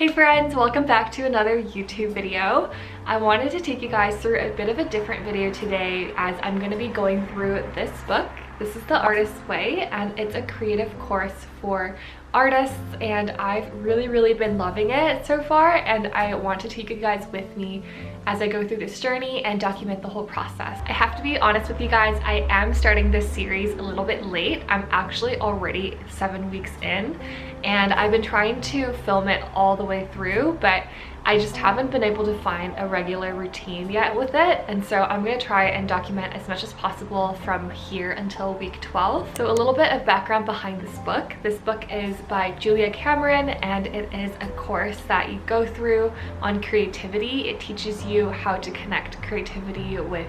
Hey friends, welcome back to another YouTube video. I wanted to take you guys through a bit of a different video today as I'm going to be going through this book. This is The Artist's Way and it's a creative course for artists and I've really been loving it so far, and I want to take you guys with me as I go through this journey and document the whole process. I have to be honest with you guys, I am starting this series a little bit late. I'm actually already 7 weeks in and I've been trying to film it all the way through, but I just haven't been able to find a regular routine yet with it, and so I'm going to try and document as much as possible from here until week 12. So a little bit of background behind this book. This book is by Julia Cameron and it is a course that you go through on creativity. It teaches you how to connect creativity with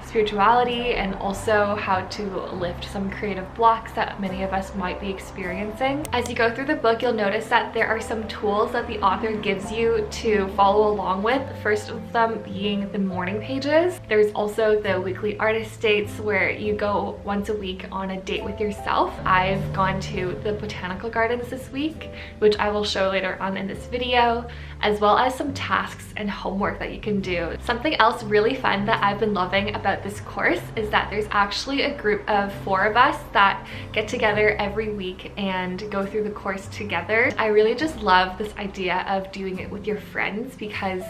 spirituality and also how to lift some creative blocks that many of us might be experiencing. As you go through the book, you'll notice that there are some tools that the author gives you to follow along with. The first of them being the morning pages. There's also the weekly artist dates where you go once a week on a date with yourself. I've gone to the botanical gardens this week, which I will show later on in this video, as well as some tasks and homework that you can do. Something else really fun that I've been loving about this course is that there's actually a group of 4 of us that get together every week and go through the course together. I really just love this idea of doing it with your friends because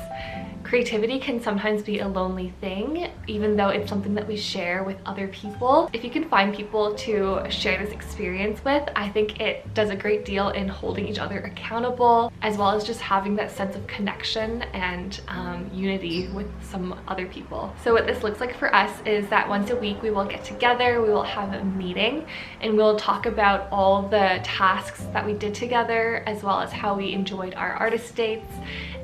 creativity can sometimes be a lonely thing, even though it's something that we share with other people. If you can find people to share this experience with, I think it does a great deal in holding each other accountable, as well as just having that sense of connection and unity with some other people. So what this looks like for us is that once a week we will get together, we will have a meeting, and we'll talk about all the tasks that we did together, as well as how we enjoyed our artist dates,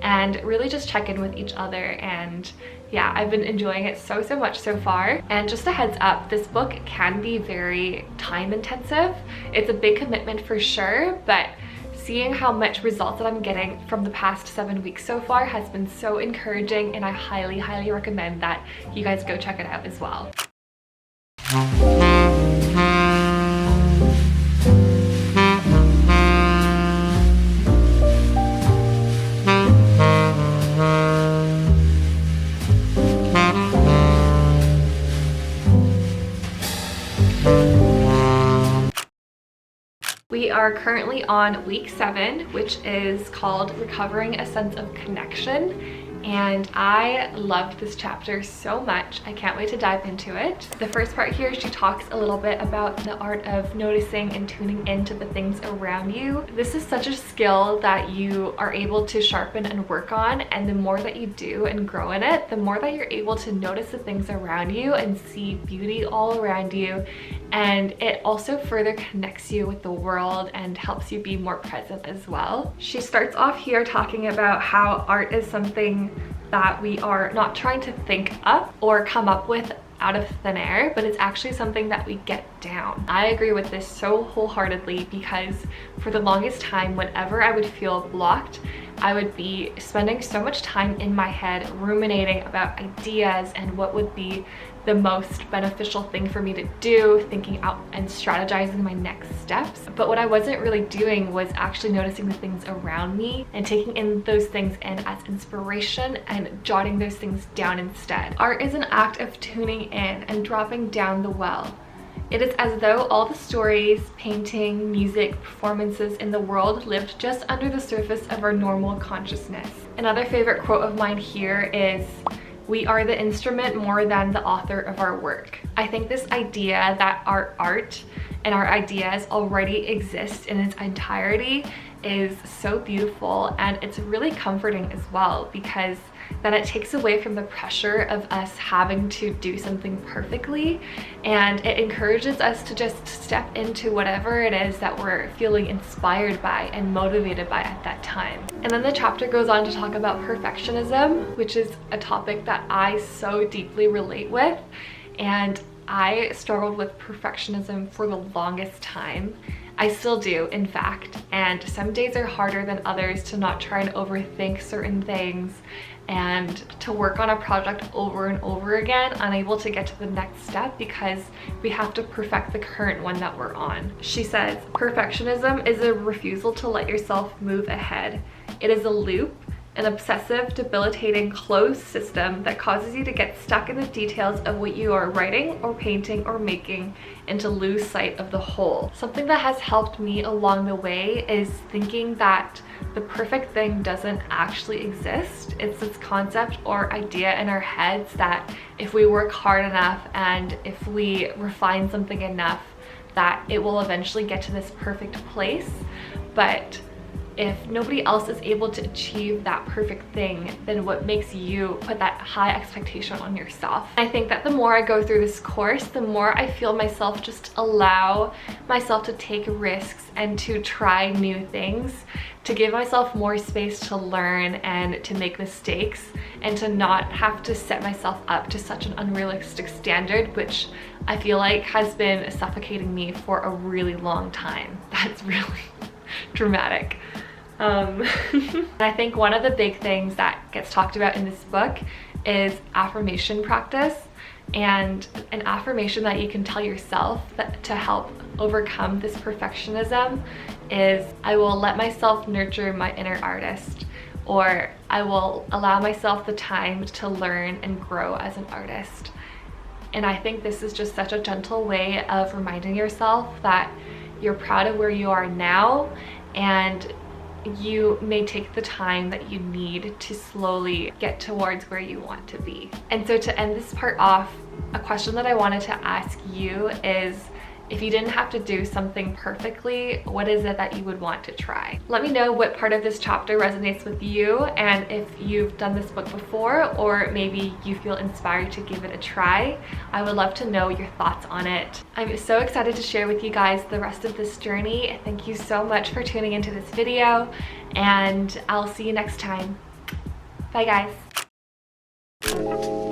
and really just check in with each other. And yeah, I've been enjoying it so much so far. And just a heads up, this book can be very time intensive. It's a big commitment for sure, but seeing how much results that I'm getting from the past 7 weeks so far has been so encouraging, and I highly recommend that you guys go check it out as well. We are currently on week 7, which is called Recovering a Sense of Connection. And I loved this chapter so much. I can't wait to dive into it. The first part here, she talks a little bit about the art of noticing and tuning into the things around you. This is such a skill that you are able to sharpen and work on, and the more that you do and grow in it, the more that you're able to notice the things around you and see beauty all around you. And it also further connects you with the world and helps you be more present as well. She starts off here talking about how art is something that we are not trying to think up or come up with out of thin air, but it's actually something that we get down. I agree with this so wholeheartedly because for the longest time, whenever I would feel blocked, I would be spending so much time in my head ruminating about ideas and what would be the most beneficial thing for me to do, thinking out and strategizing my next steps. But what I wasn't really doing was actually noticing the things around me and taking in those things in as inspiration and jotting those things down instead. Art is an act of tuning in and dropping down the well. It is as though all the stories, painting, music, performances in the world lived just under the surface of our normal consciousness. Another favorite quote of mine here is, "We are the instrument more than the author of our work." I think this idea that our art and our ideas already exist in its entirety is so beautiful, and it's really comforting as well, because then it takes away from the pressure of us having to do something perfectly, and it encourages us to just step into whatever it is that we're feeling inspired by and motivated by at that time. And then the chapter goes on to talk about perfectionism, which is a topic that I so deeply relate with, and I struggled with perfectionism for the longest time. I still do, in fact, and some days are harder than others to not try and overthink certain things and to work on a project over and over again, unable to get to the next step because we have to perfect the current one that we're on. She says, perfectionism is a refusal to let yourself move ahead. It is a loop, an obsessive, debilitating, closed system that causes you to get stuck in the details of what you are writing or painting or making and to lose sight of the whole. Something that has helped me along the way is thinking that the perfect thing doesn't actually exist. It's this concept or idea in our heads that if we work hard enough and if we refine something enough, that it will eventually get to this perfect place. But if nobody else is able to achieve that perfect thing, then what makes you put that high expectation on yourself? I think that the more I go through this course, the more I feel myself just allow myself to take risks and to try new things, to give myself more space to learn and to make mistakes, and to not have to set myself up to such an unrealistic standard, which I feel like has been suffocating me for a really long time. That's really dramatic. I think one of the big things that gets talked about in this book is affirmation practice, and an affirmation that you can tell yourself that to help overcome this perfectionism is, I will let myself nurture my inner artist, or I will allow myself the time to learn and grow as an artist. And I think this is just such a gentle way of reminding yourself that you're proud of where you are now, and you may take the time that you need to slowly get towards where you want to be. And so to end this part off, a question that I wanted to ask you is, if you didn't have to do something perfectly, what is it that you would want to try? Let me know what part of this chapter resonates with you, and if you've done this book before, or maybe you feel inspired to give it a try. I would love to know your thoughts on it. I'm so excited to share with you guys the rest of this journey. Thank you so much for tuning into this video, and I'll see you next time. Bye guys.